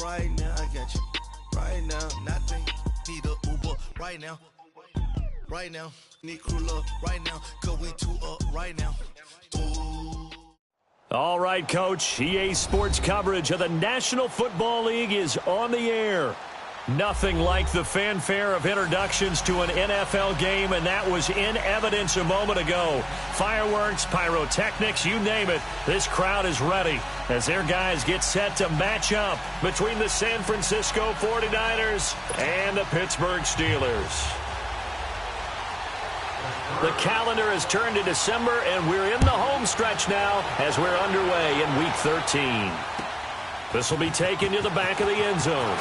right now. I got you right now. Nothing. Need a Uber right now. Right now. Need crew up right now. Cause we two up right now. Ooh. All right, Coach. EA Sports coverage of the National Football League is on the air. Nothing like the fanfare of introductions to an NFL game, and that was in evidence a moment ago. Fireworks, pyrotechnics, you name it. This crowd is ready as their guys get set to match up between the San Francisco 49ers and the Pittsburgh Steelers. The calendar has turned to December, and we're in the home stretch now as we're underway in Week 13. This will be taken to the back of the end zone.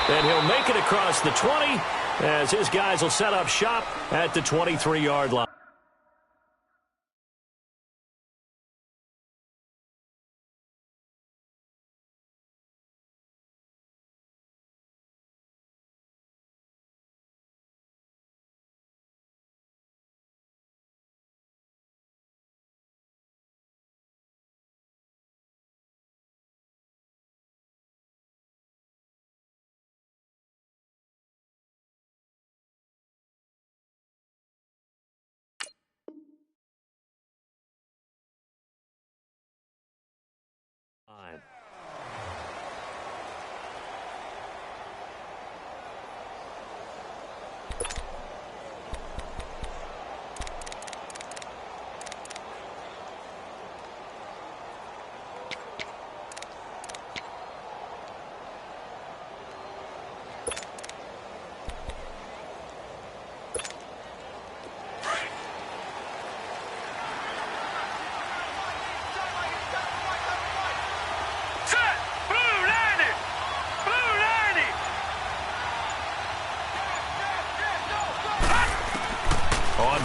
And he'll make it across the 20 as his guys will set up shop at the 23-yard line.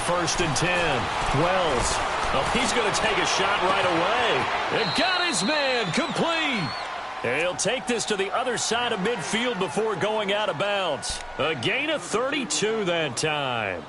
First and 10. Wells. Oh, he's going to take a shot right away. And got his man complete. He'll take this to the other side of midfield before going out of bounds. A gain of 32 that time.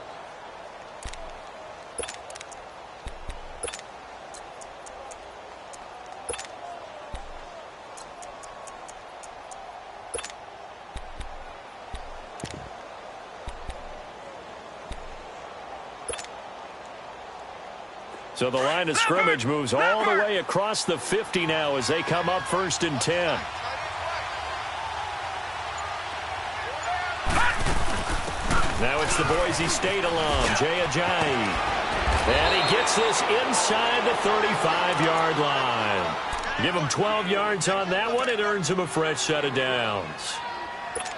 So the line of scrimmage moves all the way across the 50 now as they come up first and 10. Now it's the Boise State alum, Jay Ajayi. And he gets this inside the 35-yard line. Give him 12 yards on that one. It earns him a fresh set of downs.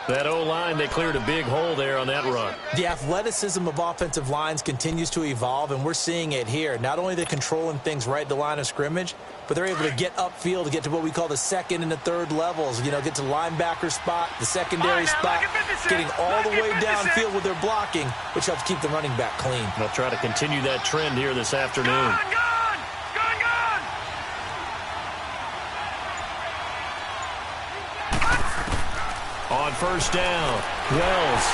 That O-line, they cleared a big hole there on that run. The athleticism of offensive lines continues to evolve, and we're seeing it here. Not only they're controlling things right at the line of scrimmage, but they're able to get upfield to get to what we call the second and the third levels. You know, get to the linebacker spot, the secondary spot, getting all the way downfield with their blocking, which helps keep the running back clean. They'll try to continue that trend here this afternoon. On first down, Wells,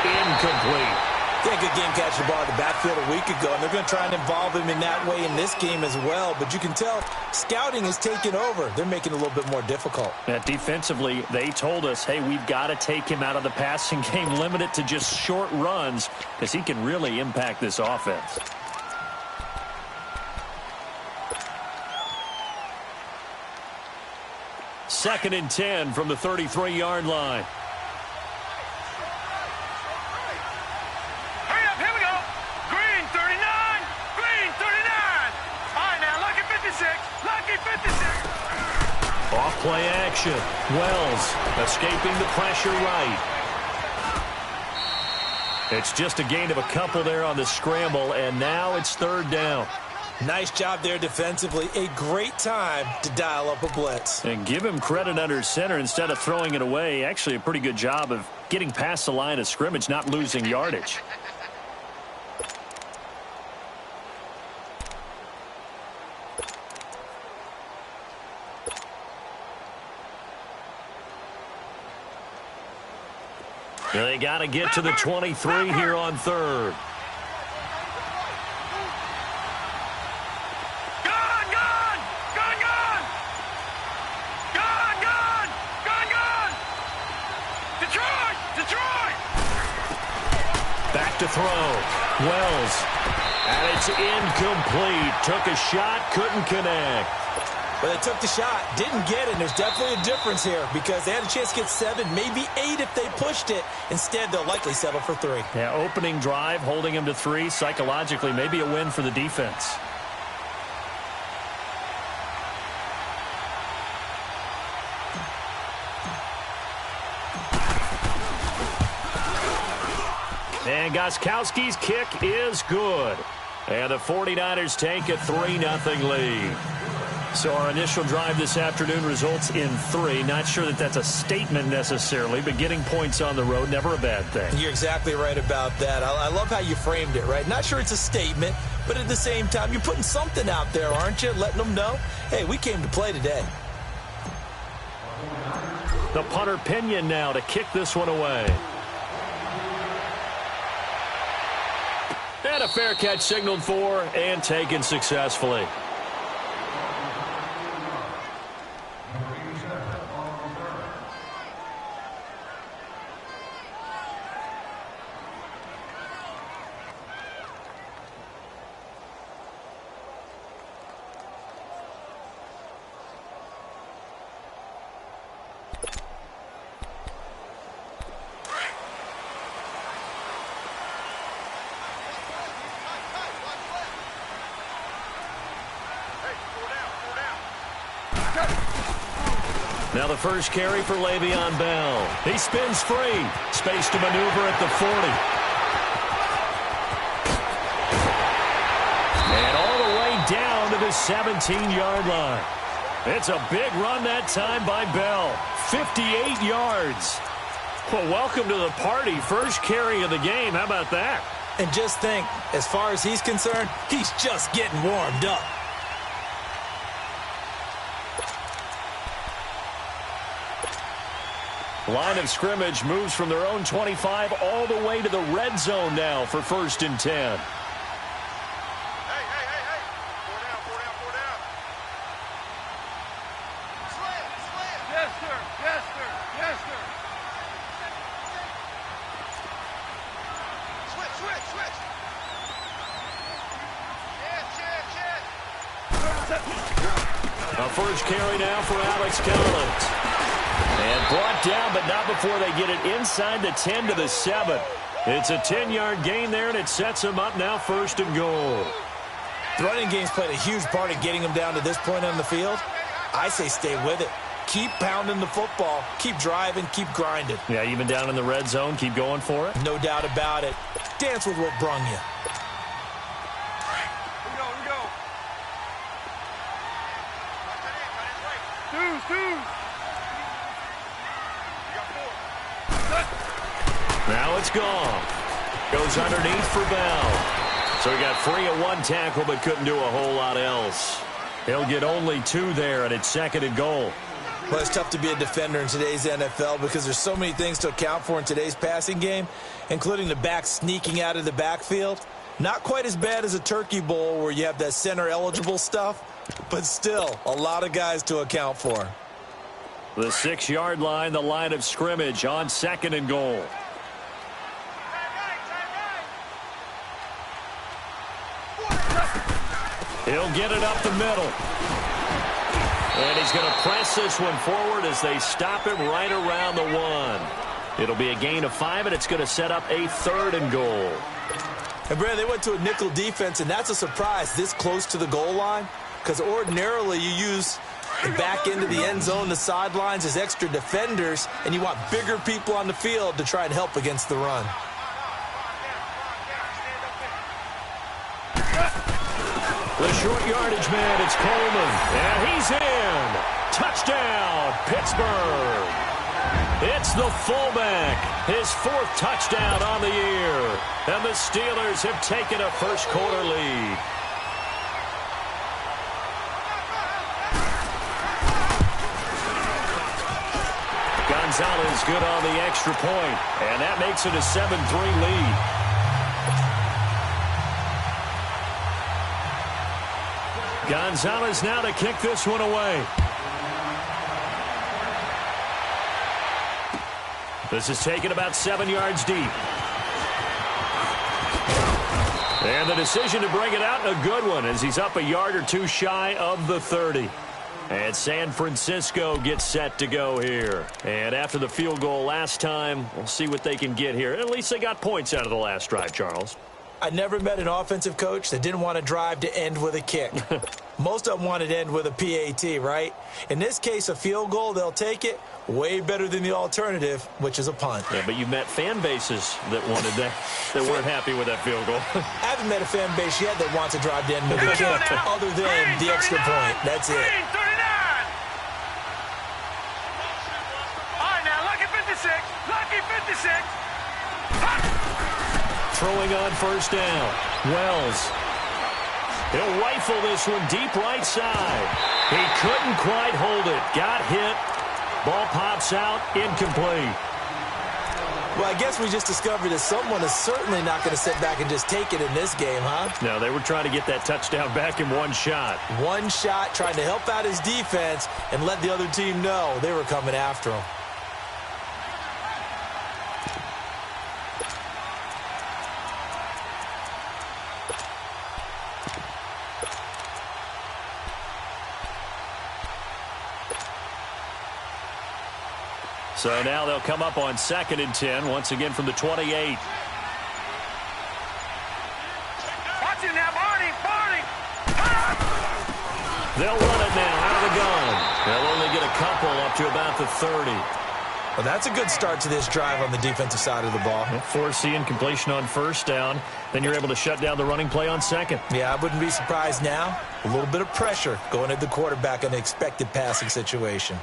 incomplete. Yeah, good game catching the ball in the backfield a week ago, and they're going to try and involve him in that way in this game as well. But you can tell scouting is taking over. They're making it a little bit more difficult. Defensively, they told us, hey, we've got to take him out of the passing game, limit it to just short runs, because he can really impact this offense. Second and 10 from the 33-yard line. Hurry up, here we go. Green 39, green 39. All right, now, lucky 56, lucky 56. Off play action. Wells escaping the pressure right. It's just a gain of a couple there on the scramble, and now it's third down. Nice job there defensively. A great time to dial up a blitz. And give him credit under center instead of throwing it away. Actually, a pretty good job of getting past the line of scrimmage, not losing yardage. They got to get to the 23 here on third. to throw. Wells. And it's incomplete. Took a shot, couldn't connect. Well, they took the shot, didn't get it. There's definitely a difference here because they had a chance to get 7, maybe 8 if they pushed it. Instead, they'll likely settle for 3. Yeah, opening drive, holding him to 3. Psychologically, maybe a win for the defense. And Gostkowski's kick is good. And the 49ers take a 3-0 lead. So our initial drive this afternoon results in 3. Not sure that that's a statement necessarily, but getting points on the road, never a bad thing. You're exactly right about that. I love how you framed it, right? Not sure it's a statement, but at the same time, you're putting something out there, aren't you? Letting them know, hey, we came to play today. The punter Pinion now to kick this one away. And a fair catch signaled for and taken successfully. Now the first carry for Le'Veon Bell. He spins free. Space to maneuver at the 40. And all the way down to the 17-yard line. It's a big run that time by Bell. 58 yards. Well, welcome to the party. First carry of the game. How about that? And just think, as far as he's concerned, he's just getting warmed up. Line of scrimmage moves from their own 25 all the way to the red zone now for 1st and 10. Hey. 4 down. Slant. Yes, sir. Switch. Check. A first carry now for Alex Collins. And brought down, but not before they get it inside the 10 to the 7. It's a 10-yard gain there, and it sets them up now 1st and goal. The running game's played a huge part in getting them down to this point on the field. I say stay with it. Keep pounding the football. Keep driving. Keep grinding. Yeah, even down in the red zone, keep going for it. No doubt about it. Dance with what brung you. Now it's gone. Goes underneath for Bell. So he got free of 1 tackle, but couldn't do a whole lot else. He'll get only 2 there, and it's 2nd and goal. Well, it's tough to be a defender in today's NFL because there's so many things to account for in today's passing game, including the back sneaking out of the backfield. Not quite as bad as a turkey bowl where you have that center-eligible stuff, but still a lot of guys to account for. The 6-yard line, the line of scrimmage on 2nd and goal. He'll get it up the middle. And he's going to press this one forward as they stop him right around the 1. It'll be a gain of 5, and it's going to set up a 3rd and goal. And, Brad, they went to a nickel defense, and that's a surprise this close to the goal line because ordinarily you use the back end of the end zone, the sidelines as extra defenders, and you want bigger people on the field to try and help against the run. The short yardage man, it's Coleman. And he's in. Touchdown, Pittsburgh. It's the fullback. His 4th touchdown on the year. And the Steelers have taken a first-quarter lead. Gonzalez good on the extra point. And that makes it a 7-3 lead. Gonzalez now to kick this one away. This is taken about 7 yards deep. And the decision to bring it out, a good one, as he's up a yard or two shy of the 30. And San Francisco gets set to go here. And after the field goal last time, we'll see what they can get here. At least they got points out of the last drive, Charles. I never met an offensive coach that didn't want to drive to end with a kick. Most of them wanted to end with a PAT, right? In this case, a field goal, they'll take it. Way better than the alternative, which is a punt. Yeah, but you've met fan bases that wanted that weren't happy with that field goal. I haven't met a fan base yet that wants to drive to end with a kick other than the extra point. That's it. All right, now, lucky 56. Lucky 56. Throwing on first down. Wells. He'll rifle this one deep right side. He couldn't quite hold it. Got hit. Ball pops out. Incomplete. Well, I guess we just discovered that someone is certainly not going to sit back and just take it in this game, huh? No, they were trying to get that touchdown back in one shot. One shot, trying to help out his defense and let the other team know they were coming after him. So now they'll come up on 2nd and 10, once again from the 28. Watch it now, Barney. They'll run it now out of the gun. They'll only get a couple up to about the 30. Well, that's a good start to this drive on the defensive side of the ball. Force the incompletion on first down. Then you're able to shut down the running play on second. Yeah, I wouldn't be surprised now. A little bit of pressure going at the quarterback in an expected passing situation.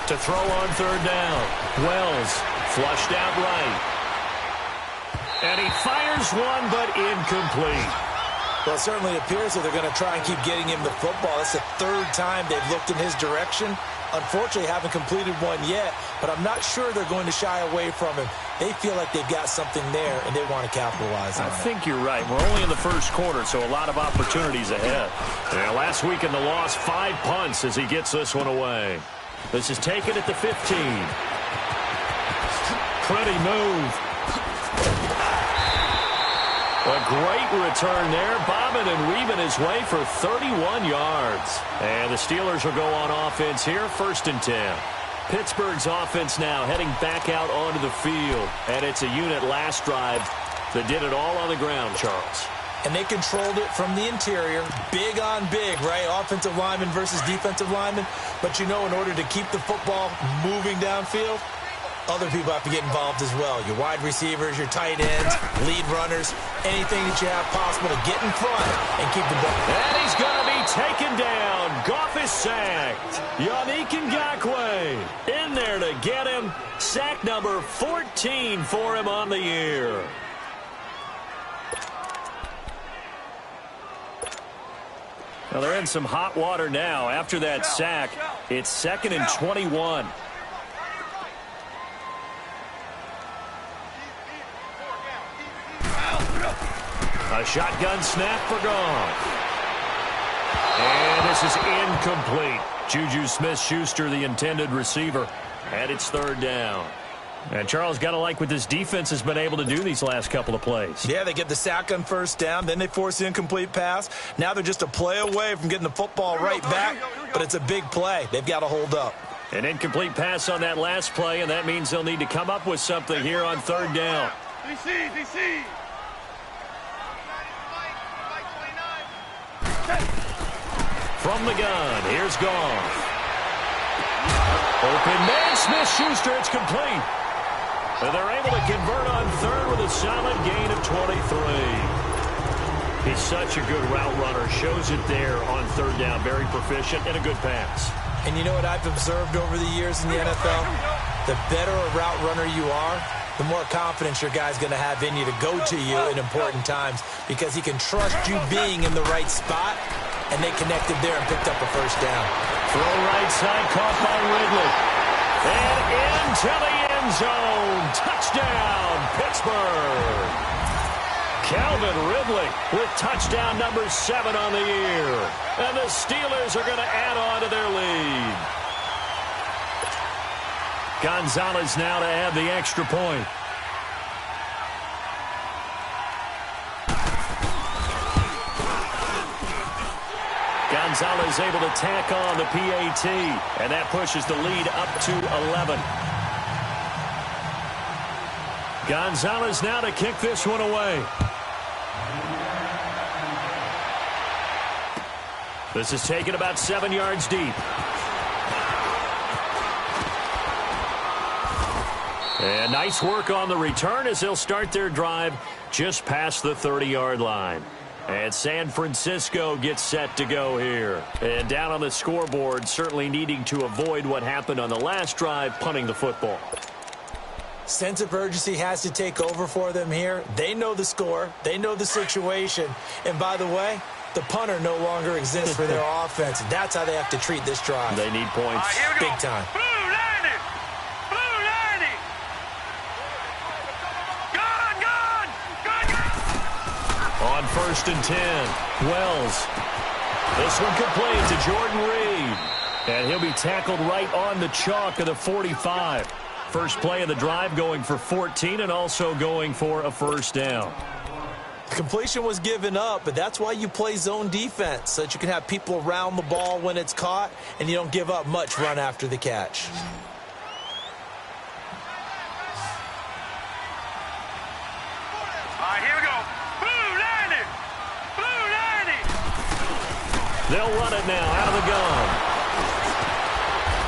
To throw on third down. Wells flushed out right. And he fires one, but incomplete. Well, it certainly appears that they're going to try and keep getting him the football. That's the third time they've looked in his direction. Unfortunately, haven't completed one yet, but I'm not sure they're going to shy away from him. They feel like they've got something there, and they want to capitalize on it. I think you're right. We're only in the first quarter, so a lot of opportunities ahead. Yeah, last week in the loss, 5 punts as he gets this one away. This is taken at the 15. Pretty move. A great return there, bobbing and weaving his way for 31 yards. And the Steelers will go on offense here, 1st and 10. Pittsburgh's offense now heading back out onto the field. And it's a unit last drive that did it all on the ground, Charles. And they controlled it from the interior. Big on big, right? Offensive lineman versus defensive lineman. But, you know, in order to keep the football moving downfield, other people have to get involved as well. Your wide receivers, your tight ends, lead runners, anything that you have possible to get in front and keep the ball. And he's going to be taken down. Goff is sacked. Yannick Ngakoue in there to get him. Sack number 14 for him on the year. Well, they're in some hot water now. After that sack, it's 2nd and 21. A shotgun snap for Goff. And this is incomplete. Juju Smith-Schuster, the intended receiver, and it's 3rd down. And Charles, got to like what this defense has been able to do these last couple of plays. Yeah, they get the sack on first down, then they force the incomplete pass. Now they're just a play away from getting the football right back, but it's a big play. They've got to hold up. An incomplete pass on that last play, and that means they'll need to come up with something here on 3rd down. DC. From the gun, here's Goff. Open man, Smith-Schuster, it's complete. And they're able to convert on 3rd with a solid gain of 23. He's such a good route runner. Shows it there on 3rd down. Very proficient and a good pass. And you know what I've observed over the years in the NFL? The better a route runner you are, the more confidence your guy's going to have in you to go to you in important times because he can trust you being in the right spot, and they connected there and picked up a first down. Throw right side, caught by Ridley. And into the end end zone. Touchdown, Pittsburgh. Calvin Ridley with touchdown number 7 on the year. And the Steelers are going to add on to their lead. Gonzalez now to add the extra point. Gonzalez able to tack on the PAT, and that pushes the lead up to 11. Gonzalez now to kick this one away. This is taken about 7 yards deep. And nice work on the return as they'll start their drive just past the 30-yard line. And San Francisco gets set to go here. And down on the scoreboard, certainly needing to avoid what happened on the last drive, punting the football. Sense of urgency has to take over for them here. They know the score. They know the situation. And by the way, the punter no longer exists for their offense. That's how they have to treat this drive. They need points big time. Blue 90! Blue 90! Gone! On 1st and 10, Wells. This one complete to Jordan Reed. And he'll be tackled right on the chalk of the 45. First play of the drive going for 14 and also going for a first down. Completion was given up, but that's why you play zone defense, so that you can have people around the ball when it's caught, and you don't give up much run after the catch. All right, here we go. Blue 90! Blue 90! They'll run it now out of the gun.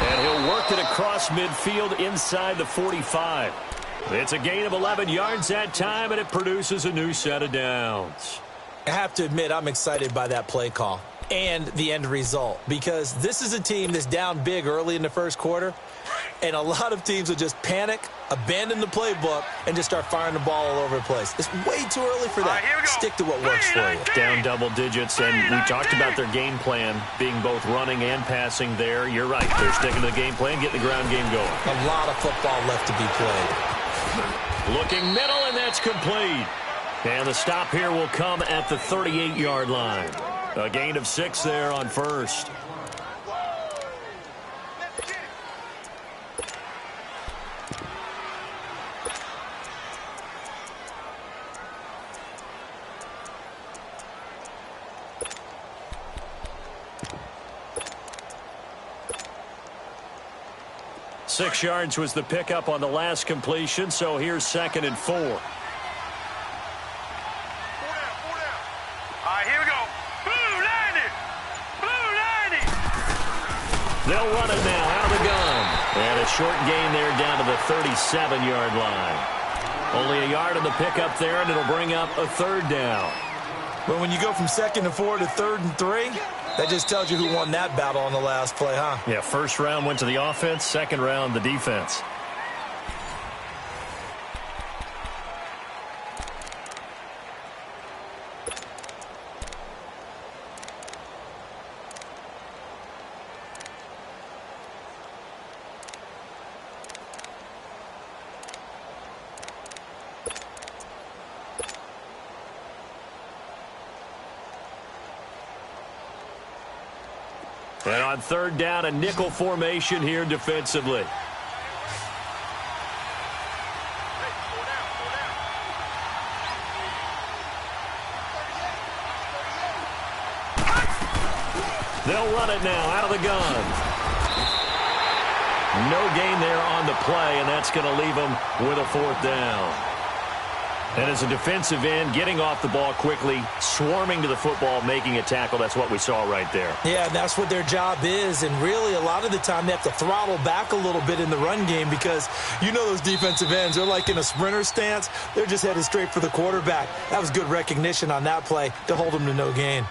And he'll work it across midfield inside the 45. It's a gain of 11 yards that time, and it produces a new set of downs. I have to admit, I'm excited by that play call and the end result, because this is a team that's down big early in the first quarter, and a lot of teams will just panic, abandon the playbook, and just start firing the ball all over the place. It's way too early for that. Stick to what works for you. Down double digits, and we talked about their game plan being both running and passing there. You're right. They're sticking to the game plan, getting the ground game going. A lot of football left to be played. Looking middle, and that's complete. And the stop here will come at the 38-yard line. A gain of 6 there on first. Six yards was the pickup on the last completion, so here's 2nd and 4. All right, here we go. Blue 90! Blue 90! They'll run it now out of the gun. And a short gain there down to the 37-yard line. Only a yard on the pickup there, and it'll bring up a 3rd down. Well, when you go from 2nd and 4 to 3rd and 3, that just tells you who won that battle on the last play, huh? Yeah, first round went to the offense, second round the defense. And on 3rd down, a nickel formation here defensively. They'll run it now out of the gun. No gain there on the play, and that's going to leave them with a 4th down. And as a defensive end, getting off the ball quickly, swarming to the football, making a tackle, that's what we saw right there. Yeah, that's what their job is, and really a lot of the time they have to throttle back a little bit in the run game because you know those defensive ends, they're like in a sprinter stance. They're just headed straight for the quarterback. That was good recognition on that play to hold them to no gain.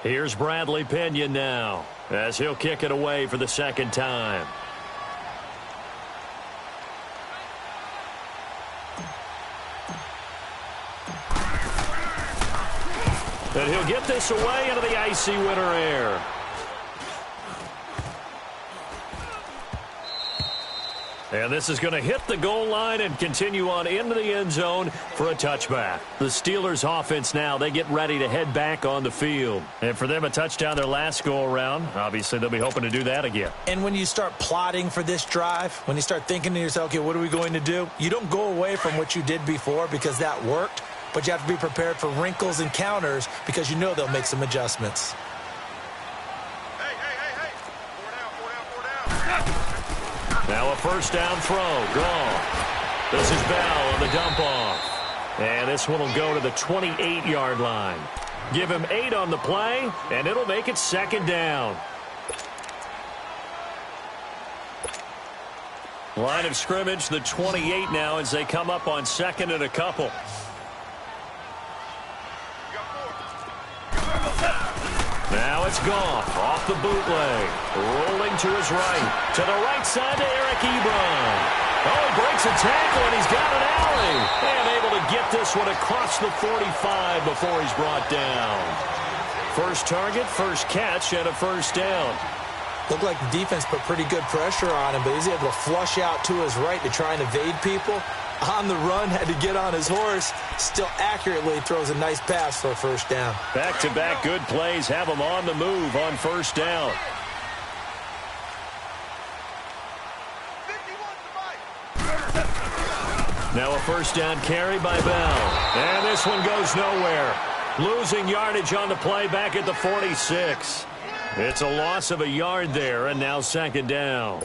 Here's Bradley Pinion now as he'll kick it away for the 2nd time. And he'll get this away into the icy winter air. And this is going to hit the goal line and continue on into the end zone for a touchback. The Steelers offense now, they get ready to head back on the field. And for them, a touchdown their last go-around. Obviously, they'll be hoping to do that again. And when you start plotting for this drive, when you start thinking to yourself, okay, what are we going to do? You don't go away from what you did before because that worked, but you have to be prepared for wrinkles and counters because you know they'll make some adjustments. Now a first down throw, gone. This is Bell on the dump off. And this one will go to the 28-yard line. Give him 8 on the play, and it'll make it second down. Line of scrimmage, the 28 now as they come up on second and a couple. Now it's Goff off the bootleg. Rolling to his right. To the right side to Eric Ebron. Oh, he breaks a tackle and he's got an alley. And able to get this one across the 45 before he's brought down. First target, first catch, and a first down. Looked like the defense put pretty good pressure on him, but he's able to flush out to his right to try and evade people. On the run, had to get on his horse. Still accurately throws a nice pass for a first down. Back-to-back good plays have him on the move on first down. Now a first down carry by Bell. And this one goes nowhere. Losing yardage on the play back at the 46. It's a loss of a yard there, and now second down.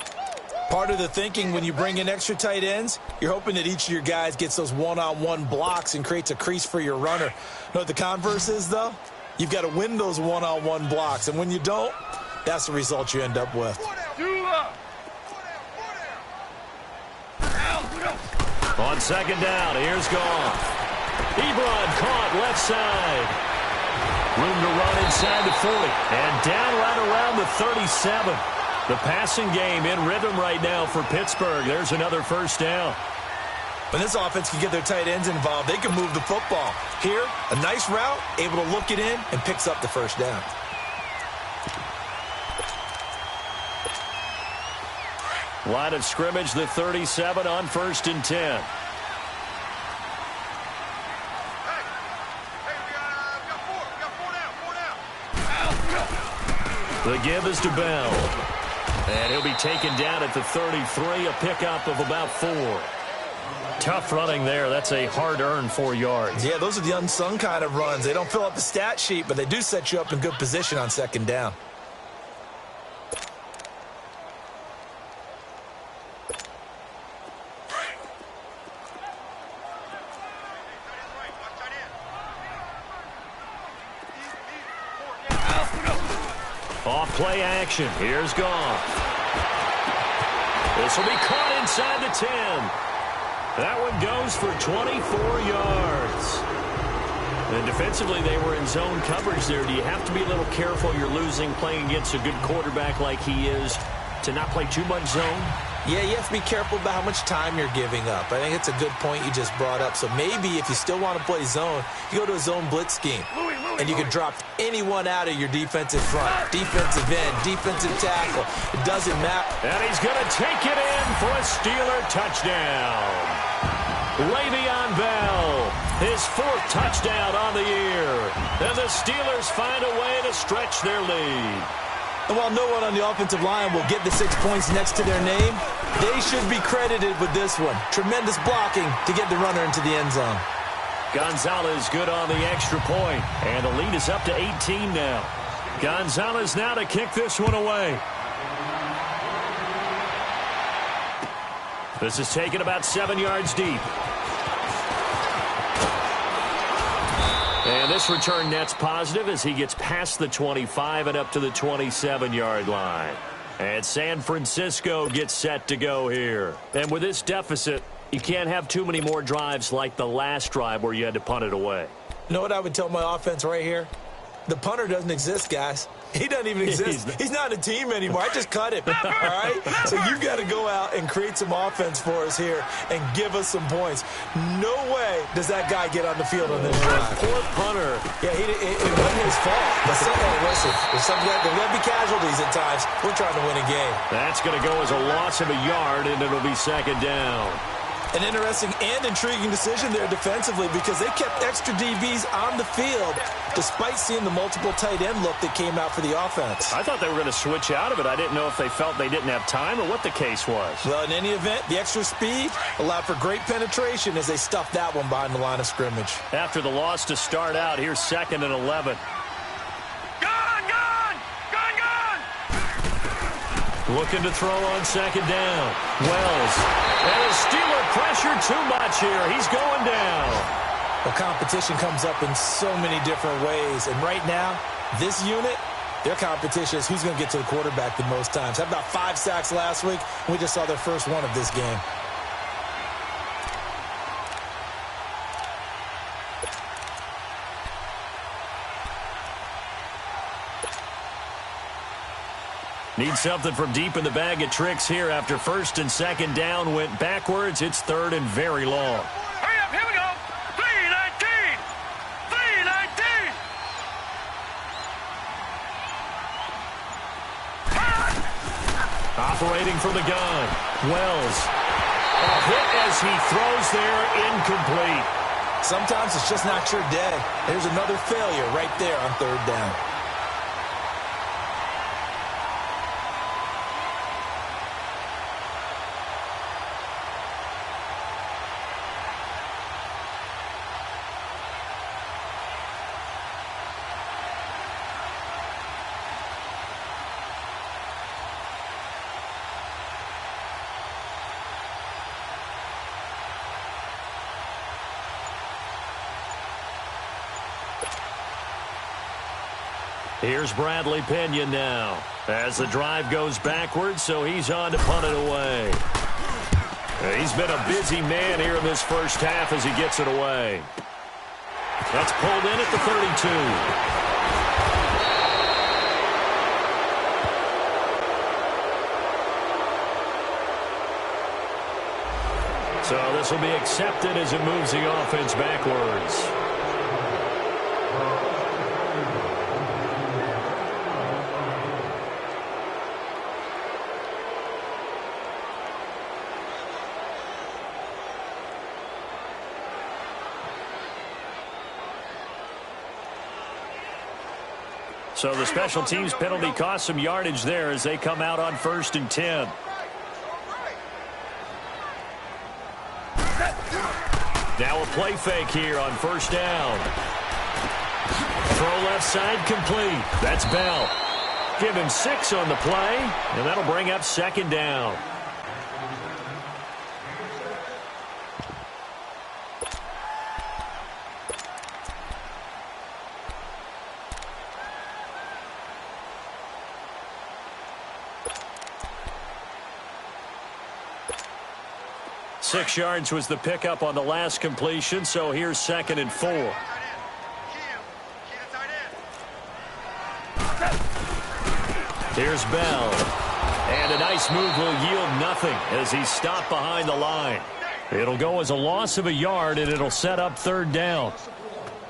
Part of the thinking when you bring in extra tight ends, you're hoping that each of your guys gets those one-on-one blocks and creates a crease for your runner. You know what the converse is, though? You've got to win those one-on-one blocks, and when you don't, that's the result you end up with. On second down, here's Goff. Ebron caught left side. Room to run inside the 40, and down right around the 37. The passing game in rhythm right now for Pittsburgh. There's another first down. When this offense can get their tight ends involved, they can move the football. Here, a nice route, able to look it in, and picks up the first down. Line of scrimmage, the 37 on 1st and 10. The give is to Bell. And he'll be taken down at the 33, a pickup of about 4. Tough running there. That's a hard-earned 4 yards. Yeah, those are the unsung kind of runs. They don't fill up the stat sheet, but they do set you up in good position on second down. Off play action. Here's Goff. This will be caught inside the 10. That one goes for 24 yards. And defensively, they were in zone coverage there. Do you have to be a little careful? You're losing playing against a good quarterback like he is to not play too much zone? Yeah, you have to be careful about how much time you're giving up. I think it's a good point you just brought up. So maybe if you still want to play zone, you go to a zone blitz scheme. And you can drop anyone out of your defensive front. Defensive end, defensive tackle. It doesn't matter. And he's going to take it in for a Steeler touchdown. Le'Veon Bell, his 4th touchdown on the year. And the Steelers find a way to stretch their lead. And while no one on the offensive line will get the 6 points next to their name, they should be credited with this one. Tremendous blocking to get the runner into the end zone. Gonzalez good on the extra point, and the lead is up to 18 now. Gonzalez now to kick this one away. This is taken about 7 yards deep. And this return net's positive as he gets past the 25 and up to the 27-yard line. And San Francisco gets set to go here. And with this deficit, you can't have too many more drives like the last drive where you had to punt it away. You know what I would tell my offense right here? The punter doesn't exist, guys. He doesn't even exist. He's not a team anymore. I just cut him, all right? So you got to go out and create some offense for us here and give us some points. No way does that guy get on the field on this drive. Poor punter. Yeah, it wasn't his fault. But listen, there's going to be casualties at times. We're trying to win a game. That's going to go as a loss of a yard, and it'll be second down. An interesting and intriguing decision there defensively because they kept extra DBs on the field despite seeing the multiple tight end look that came out for the offense. I thought they were going to switch out of it. I didn't know if they felt they didn't have time or what the case was. Well, in any event, the extra speed allowed for great penetration as they stuffed that one behind the line of scrimmage. After the loss to start out, here's 2nd and 11. Looking to throw on 2nd down. Wells. And a Steeler pressure too much here. He's going down. Well, competition comes up in so many different ways. And right now, this unit, their competition is who's going to get to the quarterback the most times. Had about 5 sacks last week, and we just saw their first one of this game. Need something from deep in the bag of tricks here after 1st and 2nd down went backwards. It's 3rd and very long. Hurry up, here we go. 3-19. 3-19. Operating from the gun. Wells. A hit as he throws there, incomplete. Sometimes it's just not your day. There's another failure right there on 3rd down. Here's Bradley Pinion now as the drive goes backwards, so he's on to punt it away. He's been a busy man here in this first half as he gets it away. That's pulled in at the 32. So this will be accepted as it moves the offense backwards. So the special teams penalty cost some yardage there as they come out on 1st and 10. Now a play fake here on 1st down. Throw left side complete. That's Bell. Give him 6 on the play, and that'll bring up 2nd down. Six yards was the pickup on the last completion, so here's 2nd and 4. Here's Bell. And a nice move will yield nothing as he's stopped behind the line. It'll go as a loss of a yard, and it'll set up 3rd down.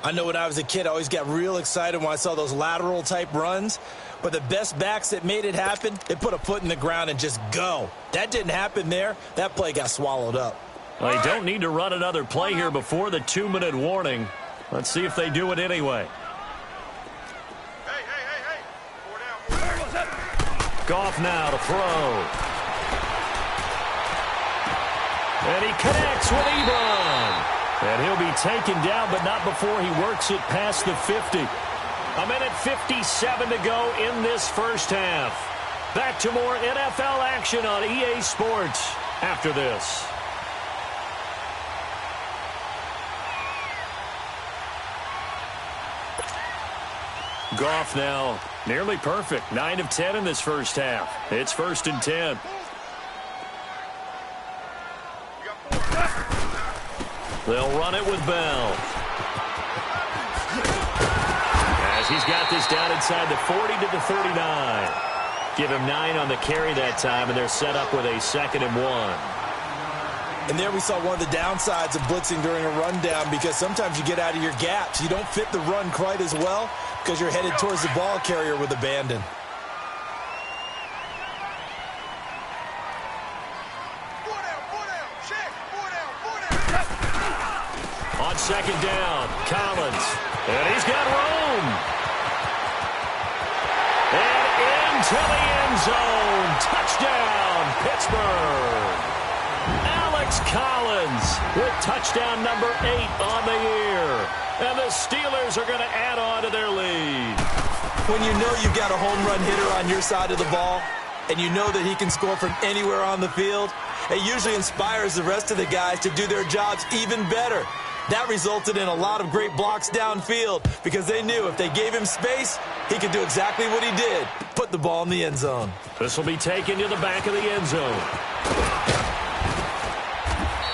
I know when I was a kid, I always got real excited when I saw those lateral-type runs. But the best backs that made it happen, they put a foot in the ground and just go. That didn't happen there. That play got swallowed up. Well, you don't need to run another play here before the 2-minute warning. Let's see if they do it anyway. Hey. 4 down. Goff now to throw. And he connects with Ebron. And he'll be taken down, but not before he works it past the 50. A minute 57 to go in this first half. Back to more NFL action on EA Sports after this. Goff now nearly perfect. 9 of 10 in this first half. It's 1st and 10. They'll run it with Bell. As He's got this down inside the 40 to the 39. Give him 9 on the carry that time, and they're set up with a 2nd and 1. And there we saw one of the downsides of blitzing during a rundown, because sometimes you get out of your gaps. You don't fit the run quite as well because you're headed towards the ball carrier with abandon. On 2nd down, Collins. And he's got room. And into the end zone. Touchdown, Pittsburgh. Alex Collins with touchdown number 8 on the year. And the Steelers are going to add on to their lead. When you know you've got a home run hitter on your side of the ball, and you know that he can score from anywhere on the field, it usually inspires the rest of the guys to do their jobs even better. That resulted in a lot of great blocks downfield because they knew if they gave him space, he could do exactly what he did, put the ball in the end zone. This will be taken to the back of the end zone.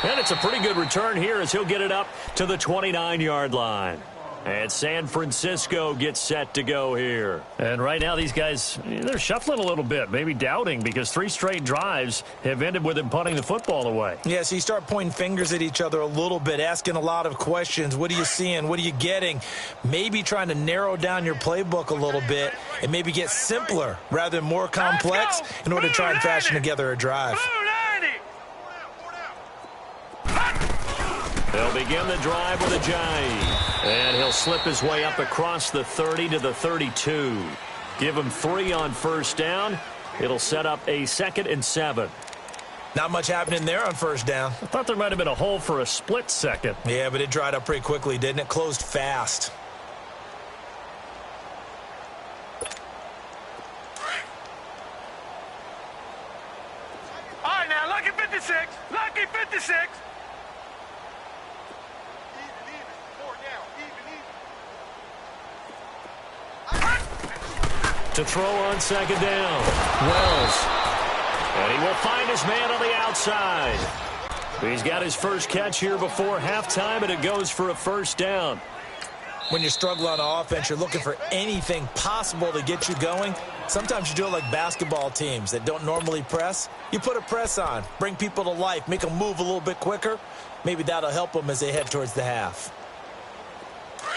And it's a pretty good return here as he'll get it up to the 29-yard line. And San Francisco gets set to go here. And right now these guys, they're shuffling a little bit, maybe doubting, because 3 straight drives have ended with him punting the football away. Yeah, so you start pointing fingers at each other a little bit, asking a lot of questions. What are you seeing? What are you getting? Maybe trying to narrow down your playbook a little bit and maybe get simpler rather than more complex in order to try and fashion together a drive. They'll begin the drive with a jive. And he'll slip his way up across the 30 to the 32. Give him 3 on 1st down. It'll set up a 2nd and 7. Not much happening there on 1st down. I thought there might have been a hole for a split second. Yeah, but it dried up pretty quickly, didn't it? Closed fast. All right, now, lucky 56. Lucky 56. To throw on 2nd down. Wells. And he will find his man on the outside. He's got his first catch here before halftime, and it goes for a 1st down. When you struggle on offense, you're looking for anything possible to get you going. Sometimes you do it like basketball teams that don't normally press. You put a press on, bring people to life, make them move a little bit quicker. Maybe that'll help them as they head towards the half.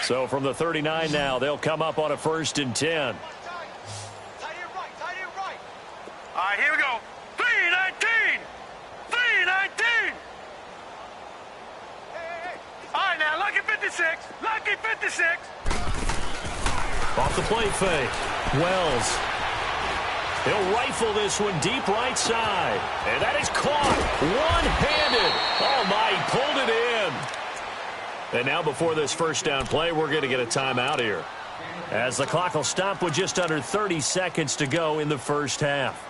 So from the 39 now, they'll come up on a 1st and 10. All right, here we go. 3-19. 3-19. All right, now, lucky 56. Lucky 56. Off the play fake. Wells. He'll rifle this one deep right side. And that is caught. One-handed. Oh, my, he pulled it in. And now before this 1st down play, we're going to get a timeout here, as the clock will stop with just under 30 seconds to go in the 1st half.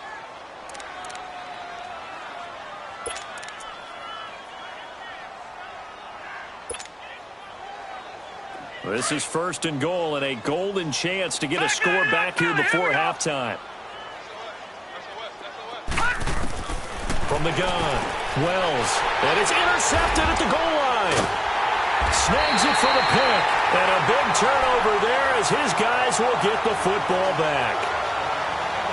This is 1st and goal and a golden chance to get a score back here before halftime. From the gun, Wells, and it's intercepted at the goal line. Snags it for the pick, and a big turnover there as his guys will get the football back.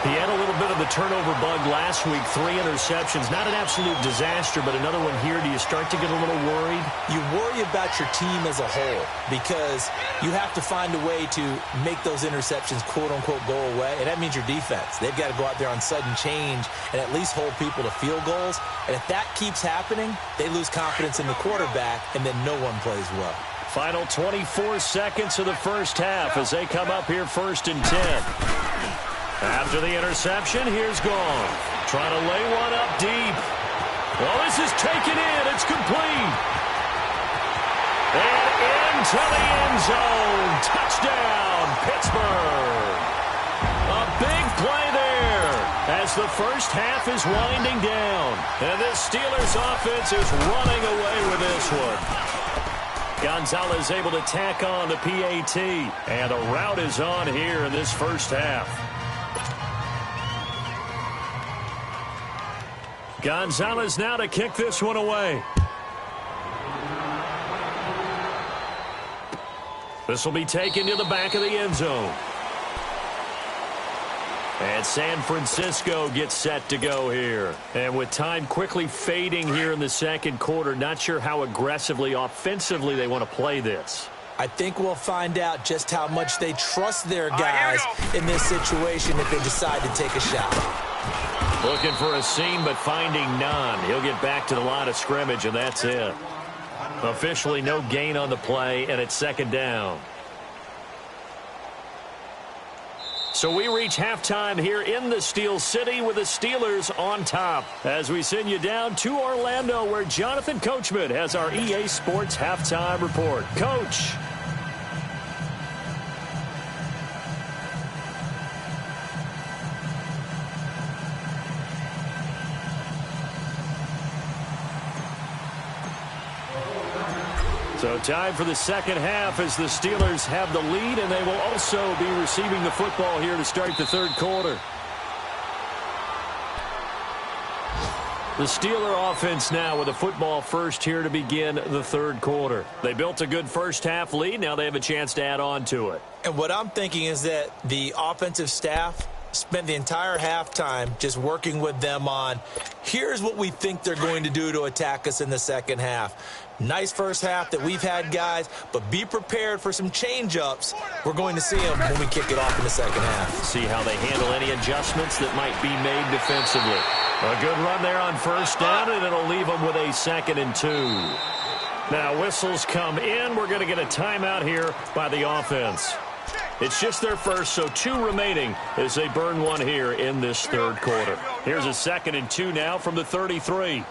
He had a little bit of the turnover bug last week, 3 interceptions. Not an absolute disaster, but another one here. Do you start to get a little worried? You worry about your team as a whole because you have to find a way to make those interceptions, quote-unquote, go away, and that means your defense. They've got to go out there on sudden change and at least hold people to field goals, and if that keeps happening, they lose confidence in the quarterback, and then no one plays well. Final 24 seconds of the 1st half as they come up here 1st and 10. After the interception, here's Gone. Trying to lay one up deep. Well, this is taken in. It's complete. And into the end zone. Touchdown, Pittsburgh. A big play there as the 1st half is winding down. And this Steelers offense is running away with this one. Gonzalez able to tack on the PAT. And a rout is on here in this 1st half. Gonzalez now to kick this one away. This will be taken to the back of the end zone. And San Francisco gets set to go here. And with time quickly fading here in the second quarter, not sure how aggressively, offensively they want to play this. I think we'll find out just how much they trust their guys in this situation if they decide to take a shot. Looking for a seam, but finding none. He'll get back to the line of scrimmage, and that's it. Officially no gain on the play, and it's second down. So we reach halftime here in the Steel City with the Steelers on top as we send you down to Orlando where Jonathan Coachman has our EA Sports Halftime Report. Coach. So time for the second half as the Steelers have the lead, and they will also be receiving the football here to start the third quarter. The Steeler offense now with a football first here to begin the third quarter. They built a good first half lead. Now they have a chance to add on to it. And what I'm thinking is that the offensive staff spent the entire halftime just working with them on, here's what we think they're going to do to attack us in the second half. Nice first half that we've had, guys, but be prepared for some change-ups. We're going to see them when we kick it off in the second half. See how they handle any adjustments that might be made defensively. A good run there on first down, and it'll leave them with a 2nd and 2. Now whistles come in. We're going to get a timeout here by the offense. It's just their first, so 2 remaining as they burn one here in this third quarter. Here's a 2nd and 2 now from the 33.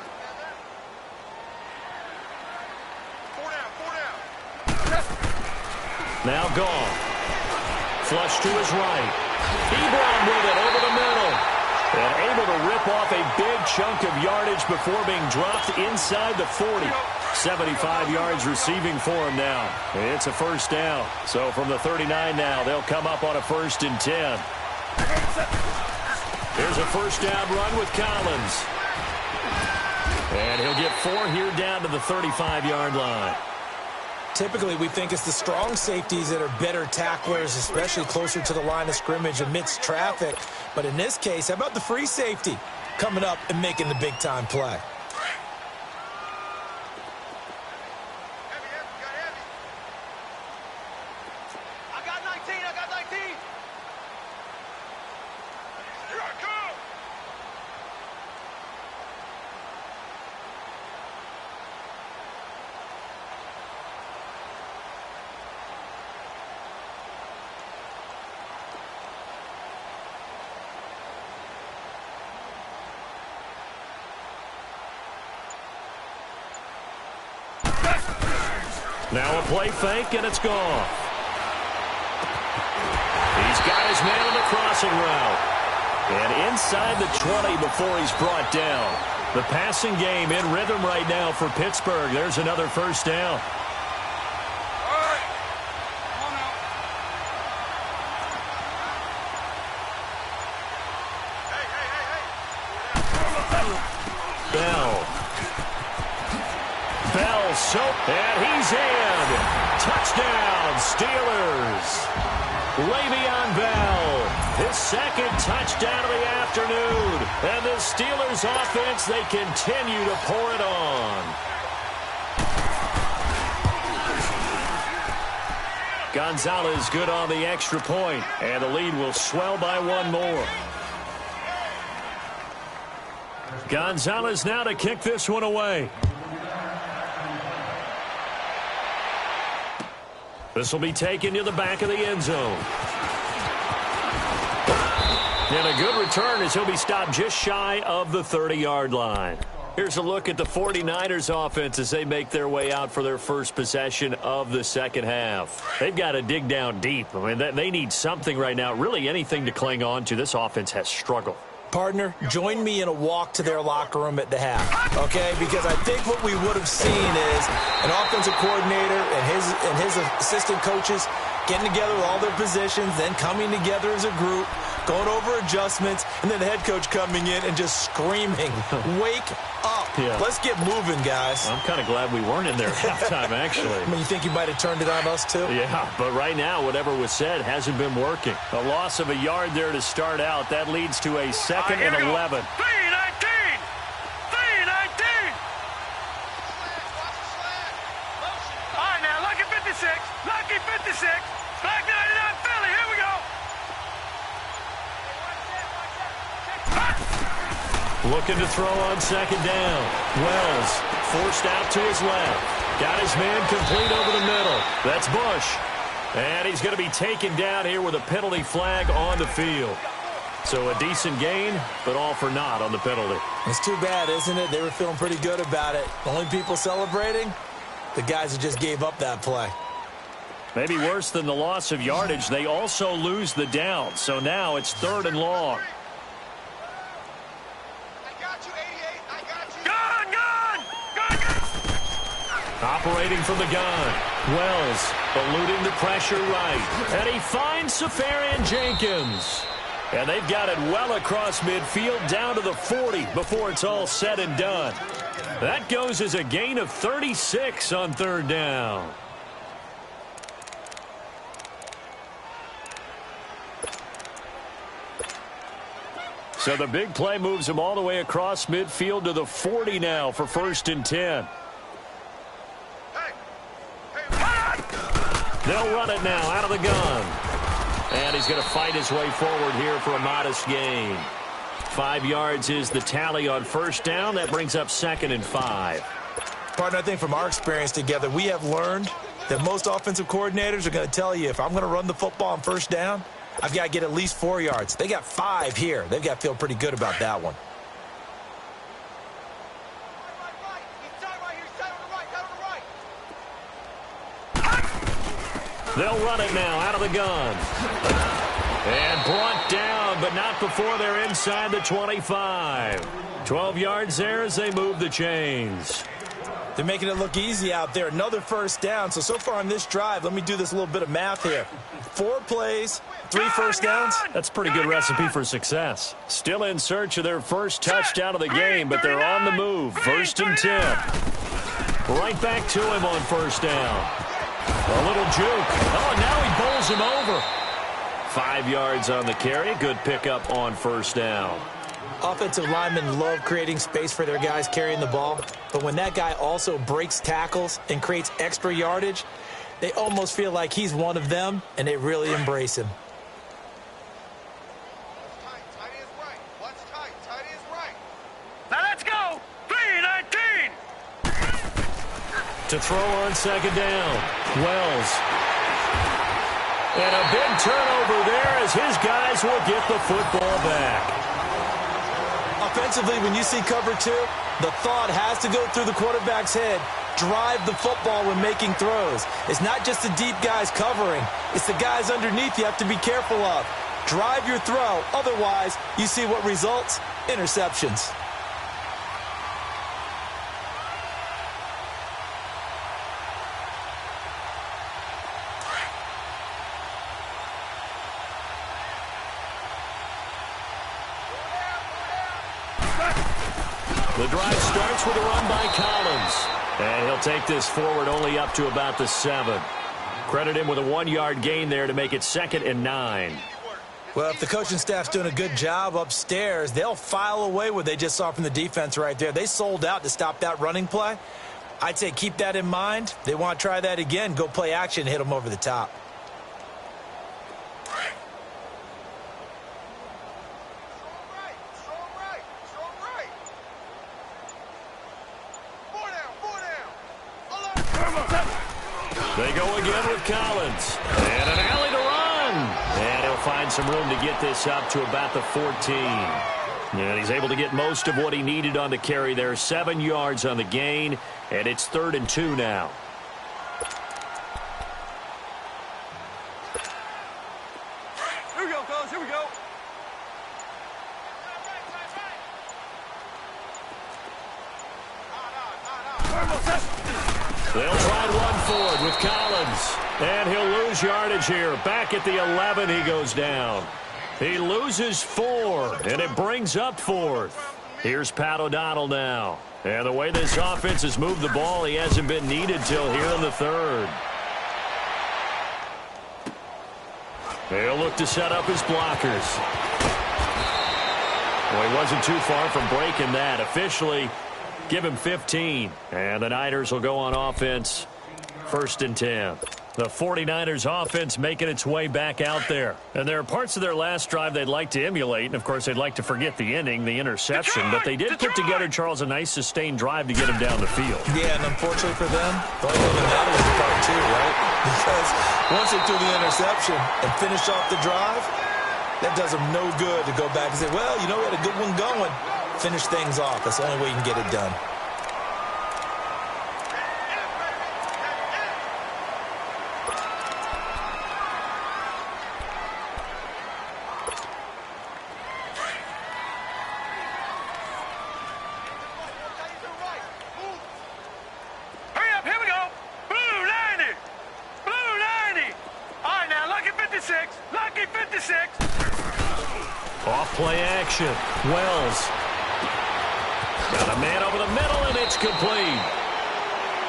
Now gone. Flush to his right. Ebron with it over the middle. And able to rip off a big chunk of yardage before being dropped inside the 40. 75 yards receiving for him now. It's a first down. So from the 39 now, they'll come up on a 1st and 10. Here's a first down run with Collins. And he'll get 4 here down to the 35-yard line. Typically, we think it's the strong safeties that are better tacklers, especially closer to the line of scrimmage amidst traffic. But in this case, how about the free safety coming up and making the big-time play? Now a play fake, and it's gone. He's got his man on the crossing route. And inside the 20 before he's brought down. The passing game in rhythm right now for Pittsburgh. There's another first down. And he's in. Touchdown, Steelers. Le'Veon Bell, his 2nd touchdown of the afternoon. And the Steelers offense, they continue to pour it on. Gonzalez good on the extra point, and the lead will swell by 1 more. Gonzalez now to kick this one away. This will be taken to the back of the end zone. And a good return as he'll be stopped just shy of the 30-yard line. Here's a look at the 49ers offense as they make their way out for their first possession of the second half. They've got to dig down deep. I mean, they need something right now, really anything to cling on to. This offense has struggled. Partner, join me in a walk to their locker room at the half, okay? Because I think what we would have seen is an offensive coordinator and his assistant coaches getting together with all their positions, then coming together as a group, going over adjustments, and then the head coach coming in and just screaming, wake up. Yeah. Let's get moving, guys. I'm kind of glad we weren't in there at halftime, actually. I mean, you think you might have turned it on us, too? Yeah, but right now, whatever was said hasn't been working. A loss of a yard there to start out. That leads to a 2nd and 11. 3-19! 3-19! All right, now, lucky 56. Lucky 56. Black 99 Philly. Here we go. Looking to throw on 2nd down. Wells forced out to his left. Got his man complete over the middle. That's Bush. And he's going to be taken down here with a penalty flag on the field. So a decent gain, but all for naught on the penalty. It's too bad, isn't it? They were feeling pretty good about it. The only people celebrating, the guys who just gave up that play. Maybe worse than the loss of yardage, they also lose the down. So now it's 3rd and long. Operating from the gun. Wells eluding the pressure right. And he finds Safarian Jenkins. And they've got it well across midfield down to the 40 before it's all said and done. That goes as a gain of 36 on 3rd down. So the big play moves him all the way across midfield to the 40 now for 1st and 10. They'll run it now out of the gun. And he's going to fight his way forward here for a modest gain. 5 yards is the tally on 1st down. That brings up 2nd and 5. Partner, I think from our experience together, we have learned that most offensive coordinators are going to tell you, if I'm going to run the football on 1st down, I've got to get at least 4 yards. They got 5 here. They've got to feel pretty good about that one. They'll run it now out of the gun. And brought down, but not before they're inside the 25. 12 yards there as they move the chains. They're making it look easy out there. Another 1st down. So far on this drive, let me do this little bit of math here. 4 plays, 3 1st downs. That's a pretty good recipe for success. Still in search of their first touchdown of the game, but they're on the move. 1st and 10. Right back to him on 1st down. A little juke. Oh, now he bowls him over. 5 yards on the carry. Good pickup on 1st down. Offensive linemen love creating space for their guys carrying the ball, but when that guy also breaks tackles and creates extra yardage, they almost feel like he's one of them, and they really embrace him. Now let's go. 3-19. To throw on 2nd down. Wells. And a big turnover there as his guys will get the football back. Offensively, when you see cover 2, the thought has to go through the quarterback's head. Drive the football when making throws. It's not just the deep guys covering. It's the guys underneath you have to be careful of. Drive your throw. Otherwise, you see what results? Interceptions. The drive starts with a run by Collins. And he'll take this forward only up to about the 7. Credit him with a 1-yard gain there to make it 2nd and 9. Well, if the coaching staff's doing a good job upstairs, they'll file away what they just saw from the defense right there. They sold out to stop that running play. I'd say keep that in mind. They want to try that again. Go play action, hit them over the top. They go again with Collins. And an alley to run. And he'll find some room to get this up to about the 14. And he's able to get most of what he needed on the carry there. 7 yards on the gain. And it's 3rd and 2 now. Here we go, fellas. Here we go. They'll try and run forward with Collins. And he'll lose yardage here. Back at the 11, he goes down. He loses 4, and it brings up 4th. Here's Pat O'Donnell now. And the way this offense has moved the ball, he hasn't been needed till here in the third. They'll look to set up his blockers. Well, he wasn't too far from breaking that. Officially, give him 15. And the Niners will go on offense. 1st and 10. The 49ers offense making its way back out there. And there are parts of their last drive they'd like to emulate. And, of course, they'd like to forget the ending, the interception. But they did put together, Charles, a nice sustained drive to get him down the field. Yeah, and unfortunately for them, the only thing that matters is part 2, right? Because once they threw the interception and finished off the drive, that does them no good to go back and say, well, you know, we had a good one going. Finish things off. That's the only way you can get it done. Off-play action. Wells. Got a man over the middle, and it's complete.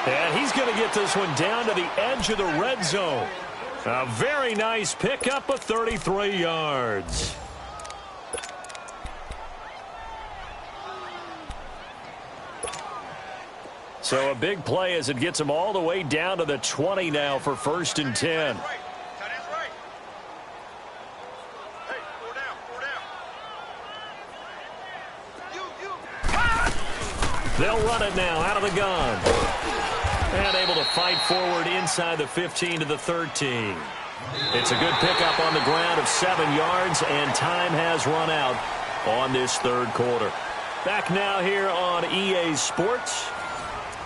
And he's going to get this one down to the edge of the red zone. A very nice pickup of 33 yards. So a big play as it gets him all the way down to the 20 now for 1st and 10. They'll run it now out of the gun. And able to fight forward inside the 15 to the 13. It's a good pickup on the ground of 7 yards, and time has run out on this third quarter. Back now here on EA Sports.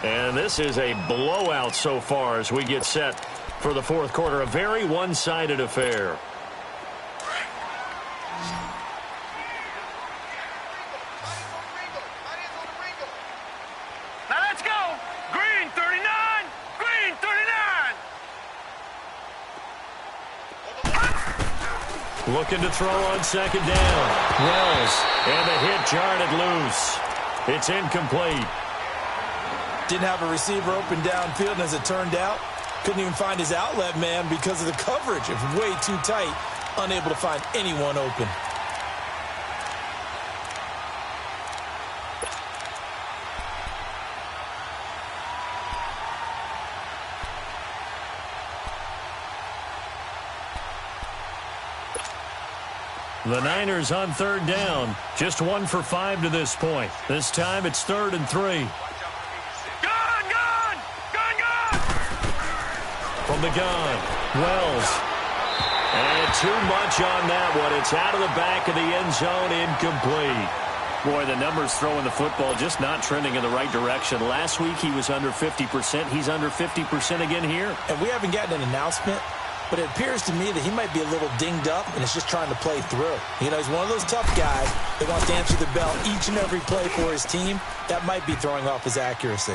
And this is a blowout so far as we get set for the fourth quarter. A very one-sided affair. Looking to throw on 2nd down. Wells. And the hit jarred it loose. It's incomplete. Didn't have a receiver open downfield, and as it turned out, couldn't even find his outlet man because of the coverage. It was way too tight. Unable to find anyone open. The Niners on 3rd down. Just 1 for 5 to this point. This time it's 3rd and 3. Gun! From the gun, Wells. And too much on that one. It's out of the back of the end zone, incomplete. Boy, the numbers throwing the football just not trending in the right direction. Last week he was under 50%. He's under 50% again here. And we haven't gotten an announcement, but it appears to me that he might be a little dinged up and is just trying to play through. You know, he's one of those tough guys that wants to answer the bell each and every play for his team. That might be throwing off his accuracy.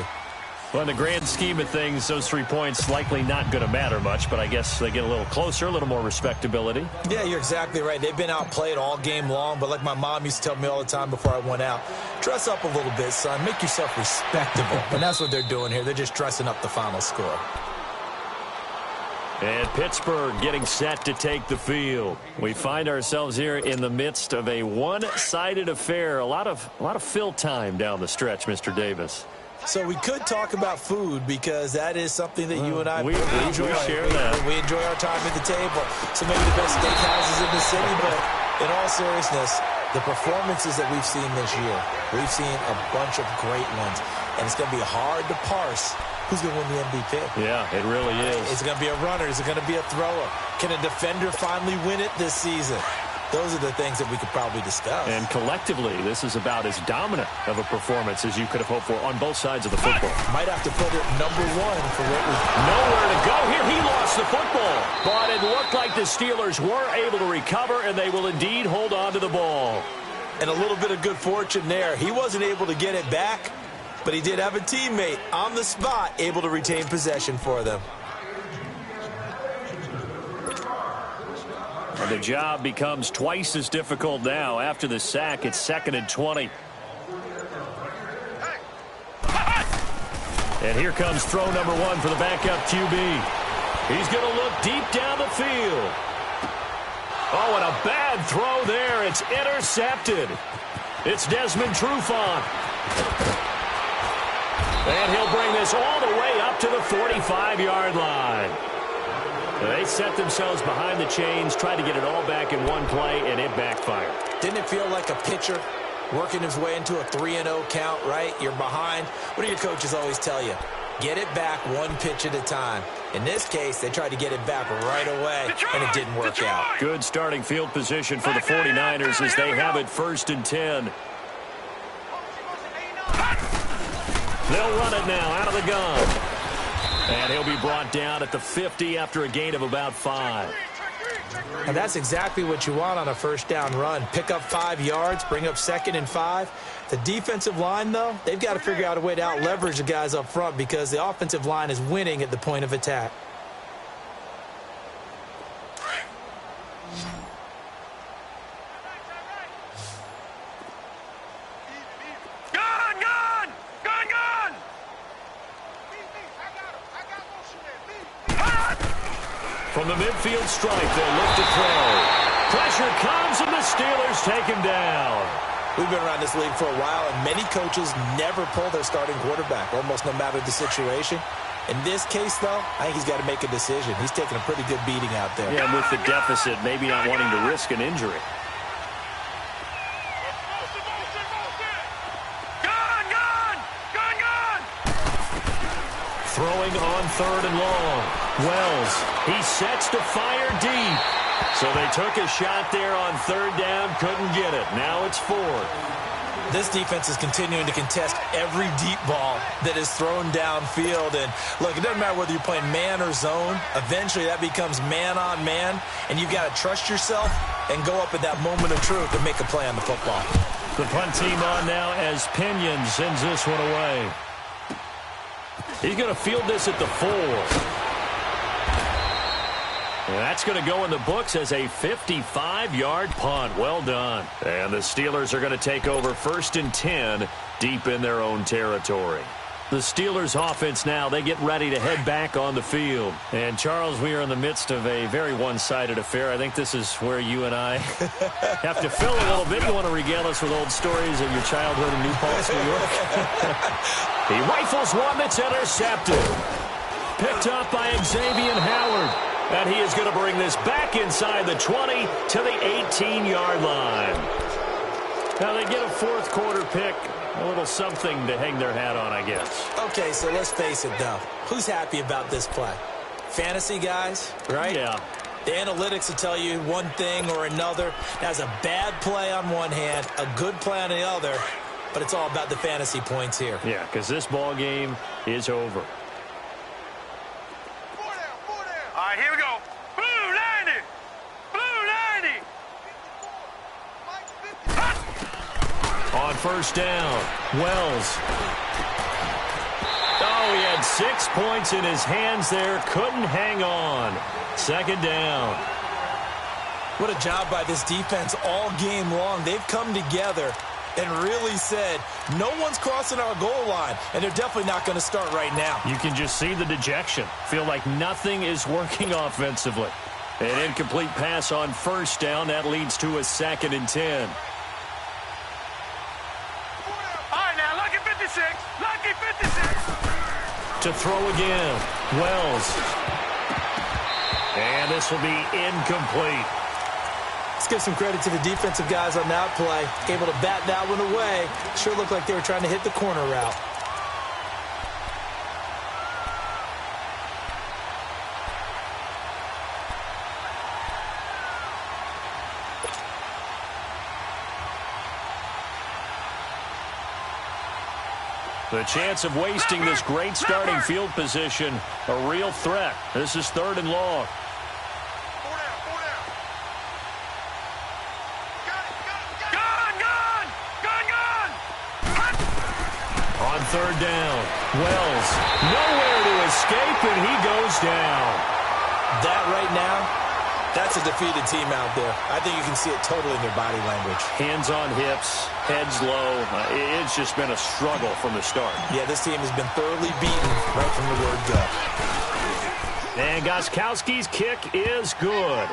Well, in the grand scheme of things, those 3 points likely not going to matter much, but I guess they get a little closer, a little more respectability. Yeah, you're exactly right. They've been outplayed all game long, but like my mom used to tell me all the time before I went out, dress up a little bit, son. Make yourself respectable. And that's what they're doing here. They're just dressing up the final score. And Pittsburgh getting set to take the field. We find ourselves here in the midst of a one-sided affair. A lot of fill time down the stretch, Mr. Davis. So we could talk about food because that is something that you and I we enjoy. We enjoy our time at the table. So maybe the best steakhouses in the city, but in all seriousness, the performances that we've seen this year, we've seen a bunch of great ones, and it's going to be hard to parse who's going to win the MVP. Yeah, it really is. Is it going to be a runner? Is it going to be a thrower? Can a defender finally win it this season? Those are the things that we could probably discuss. And collectively, this is about as dominant of a performance as you could have hoped for on both sides of the football. Might have to put it #1 for what we... Nowhere to go here. He lost the football. But it looked like the Steelers were able to recover, and they will indeed hold on to the ball. And a little bit of good fortune there. He wasn't able to get it back, but he did have a teammate on the spot able to retain possession for them. And the job becomes twice as difficult now. After the sack, it's 2nd and 20. And here comes throw number 1 for the backup QB. He's going to look deep down the field. Oh, and a bad throw there. It's intercepted. It's Desmond Trufant. And he'll bring this all the way up to the 45-yard line. They set themselves behind the chains, tried to get it all back in one play, and it backfired. Didn't it feel like a pitcher working his way into a 3-0 count, right? You're behind. What do your coaches always tell you? Get it back one pitch at a time. In this case, they tried to get it back right away, and it didn't work out. Good starting field position for the 49ers as they have it 1st and 10. They'll run it now out of the gun. And he'll be brought down at the 50 after a gain of about 5. And that's exactly what you want on a first down run. Pick up 5 yards, bring up 2nd and 5. The defensive line, though, they've got to figure out a way to out-leverage the guys up front because the offensive line is winning at the point of attack. From the midfield stripe, they'll look to throw. Pressure comes, and the Steelers take him down. We've been around this league for a while, and many coaches never pull their starting quarterback, almost no matter the situation. In this case, though, I think he's got to make a decision. He's taking a pretty good beating out there. Yeah, and with the deficit, maybe not wanting to risk an injury. Throwing on 3rd and long. Wells, he sets to fire deep. So they took a shot there on 3rd down, couldn't get it. Now it's 4th. This defense is continuing to contest every deep ball that is thrown downfield. And, look, it doesn't matter whether you're playing man or zone. Eventually that becomes man on man, and you've got to trust yourself and go up at that moment of truth and make a play on the football. The punt team on now as Pinion sends this one away. He's going to field this at the 4. And that's going to go in the books as a 55-yard punt. Well done. And the Steelers are going to take over 1st and 10 deep in their own territory. The Steelers offense now, they get ready to head back on the field. And, Charles, we are in the midst of a very one-sided affair. I think this is where you and I have to fill a little bit. You want to regale us with old stories of your childhood in New Paltz, New York? He rifles one that's intercepted. Picked up by Xavier Howard. And he is going to bring this back inside the 20 to the 18-yard line. Now they get a 4th quarter pick. A little something to hang their hat on, I guess. Okay, so let's face it, though. Who's happy about this play? Fantasy guys, right? Yeah. The analytics will tell you one thing or another. That's a bad play on one hand, a good play on the other, but it's all about the fantasy points here. Yeah, because this ball game is over. All right, here we go. Blue 90. Blue 90. On 1st down, Wells. Oh, he had 6 points in his hands there. Couldn't hang on. 2nd down. What a job by this defense all game long. They've come together and really said, no one's crossing our goal line, and they're definitely not going to start right now. You can just see the dejection. Feel like nothing is working offensively. An incomplete pass on 1st down. That leads to a 2nd and 10. Lucky 56. Lucky 56. To throw again. Wells. And this will be incomplete. Let's give some credit to the defensive guys on that play. Able to bat that one away. Sure looked like they were trying to hit the corner route. The chance of wasting this great starting field position, a real threat. This is 3rd and long. On 3rd down, Wells, nowhere to escape, and he goes down. That right now That's a defeated team out there. I think you can see it totally in their body language. Hands on hips, heads low. It's just been a struggle from the start. Yeah, this team has been thoroughly beaten right from the word go. And Gostkowski's kick is good.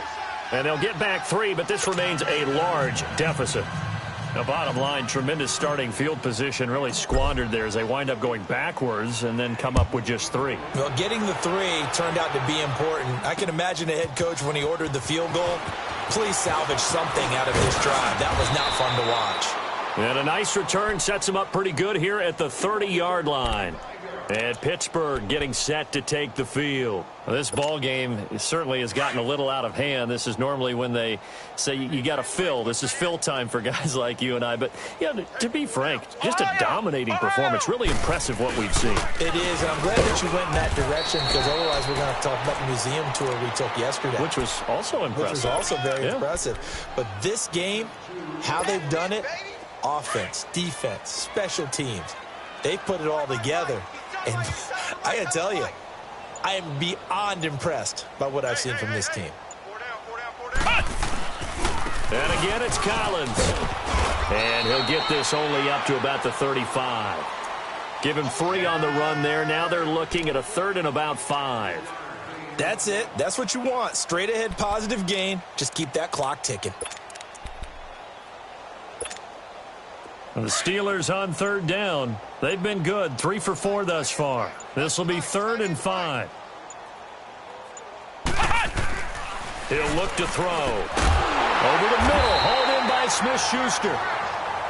And they'll get back 3, but this remains a large deficit. The bottom line, tremendous starting field position, really squandered there as they wind up going backwards and then come up with just 3. Well, getting the 3 turned out to be important. I can imagine the head coach when he ordered the field goal. Please salvage something out of this drive. That was not fun to watch. And a nice return sets him up pretty good here at the 30-yard line. And Pittsburgh getting set to take the field. Well, this ball game certainly has gotten a little out of hand. This is normally when they say you got to fill. This is fill time for guys like you and I. But, yeah, to be frank, just a dominating performance. Really impressive what we've seen. It is, and I'm glad that you went in that direction because otherwise we're going to talk about the museum tour we took yesterday. Which was also impressive. Which was also very impressive. But this game, how they've done it, offense, defense, special teams, they put it all together. And I got to tell you, I am beyond impressed by what I've seen from this team. And again, it's Collins. And he'll get this only up to about the 35. Give him 3 on the run there. Now they're looking at a 3rd and about 5. That's it. That's what you want. Straight ahead positive gain. Just keep that clock ticking. The Steelers on 3rd down. They've been good. 3 for 4 thus far. This will be 3rd and 5. He'll look to throw. Over the middle. Hauled in by Smith-Schuster.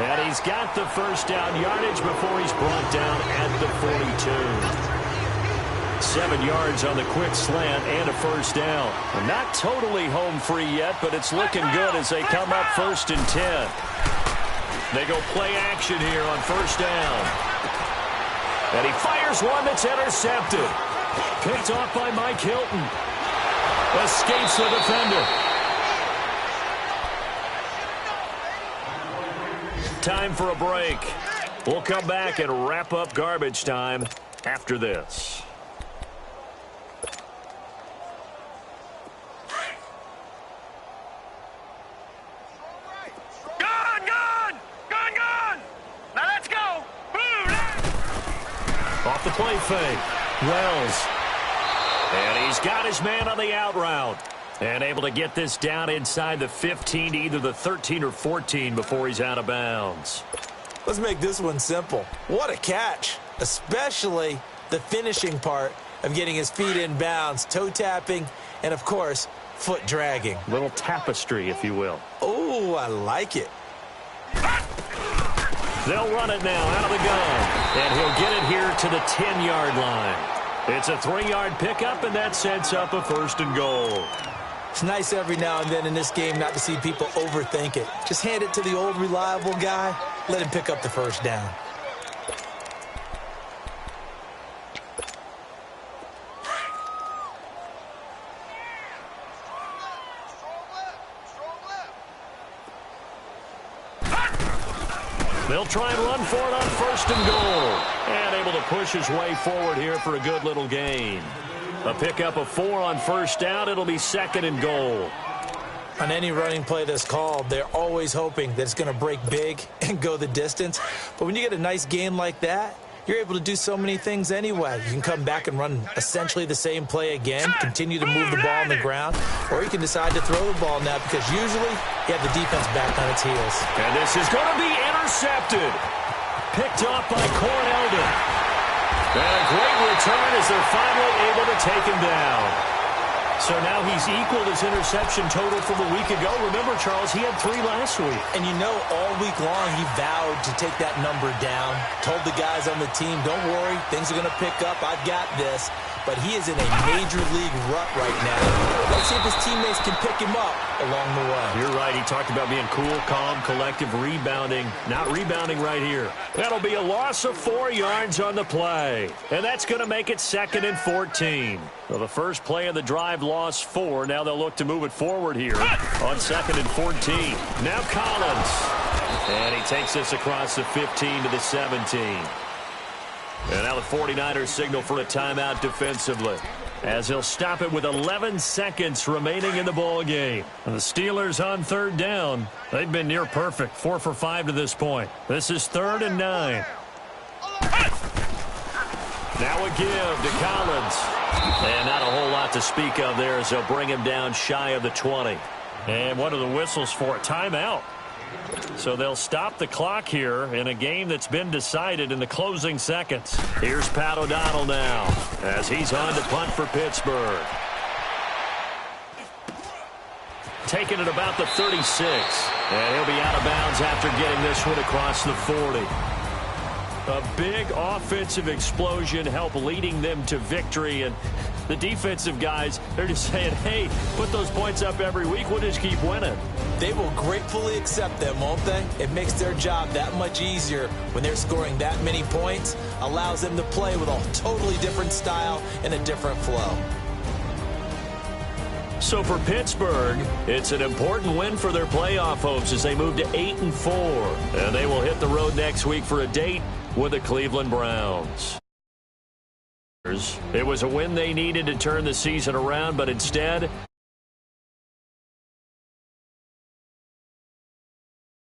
And he's got the first down yardage before he's brought down at the 42. 7 yards on the quick slant and a first down. Not totally home free yet, but it's looking good as they come up 1st and 10. They go play action here on 1st down. And he fires one that's intercepted. Picked off by Mike Hilton. Escapes the defender. Time for a break. We'll come back and wrap up garbage time after this. Off the play fake. Wells. And he's got his man on the out route. And able to get this down inside the 15 to either the 13 or 14 before he's out of bounds. Let's make this one simple. What a catch. Especially the finishing part of getting his feet in bounds, toe tapping, and, of course, foot dragging. Little tapestry, if you will. Oh, I like it. They'll run it now out of the gun. And he'll get it here to the 10-yard line. It's a 3-yard pickup, and that sets up a 1st and goal. It's nice every now and then in this game not to see people overthink it. Just hand it to the old reliable guy. Let him pick up the first down. They'll try and run for it on 1st and goal. And able to push his way forward here for a good little gain. A pickup of 4 on 1st down. It'll be 2nd and goal. On any running play that's called, they're always hoping that it's going to break big and go the distance. But when you get a nice gain like that, you're able to do so many things anyway. You can come back and run essentially the same play again, continue to move the ball on the ground, or you can decide to throw the ball now because usually you have the defense back on its heels. And this is going to be intercepted. Picked off by Cornelden. And a great return as they're finally able to take him down. So now he's equaled his interception total from a week ago. Remember, Charles, he had 3 last week. And you know, all week long he vowed to take that number down. Told the guys on the team, don't worry, things are going to pick up. I've got this. But he is in a major league rut right now. Let's see if his teammates can pick him up along the way. You're right. He talked about being cool, calm, collective, rebounding. Not rebounding right here. That'll be a loss of 4 yards on the play. And that's going to make it 2nd and 14. Well, the first play of the drive lost 4. Now they'll look to move it forward here on 2nd and 14. Now Collins. And he takes this across the 15 to the 17. And now the 49ers signal for a timeout defensively, as he'll stop it with 11 seconds remaining in the ball game. And the Steelers on third down. They've been near perfect, 4 for 5 to this point. This is 3rd and 9. Now a give to Collins. And not a whole lot to speak of there as they'll bring him down shy of the 20. And what are the whistles for? Timeout. So they'll stop the clock here in a game that's been decided in the closing seconds. Here's Pat O'Donnell now as he's on to punt for Pittsburgh. Taking it about the 36. And he'll be out of bounds after getting this one across the 40. A big offensive explosion helped leading them to victory. And the defensive guys, they're just saying, hey, put those points up every week. We'll just keep winning. They will gratefully accept them, won't they? It makes their job that much easier when they're scoring that many points. Allows them to play with a totally different style and a different flow. So for Pittsburgh, it's an important win for their playoff hopes as they move to 8-4. And they will hit the road next week for a date with the Cleveland Browns. It was a win they needed to turn the season around, but instead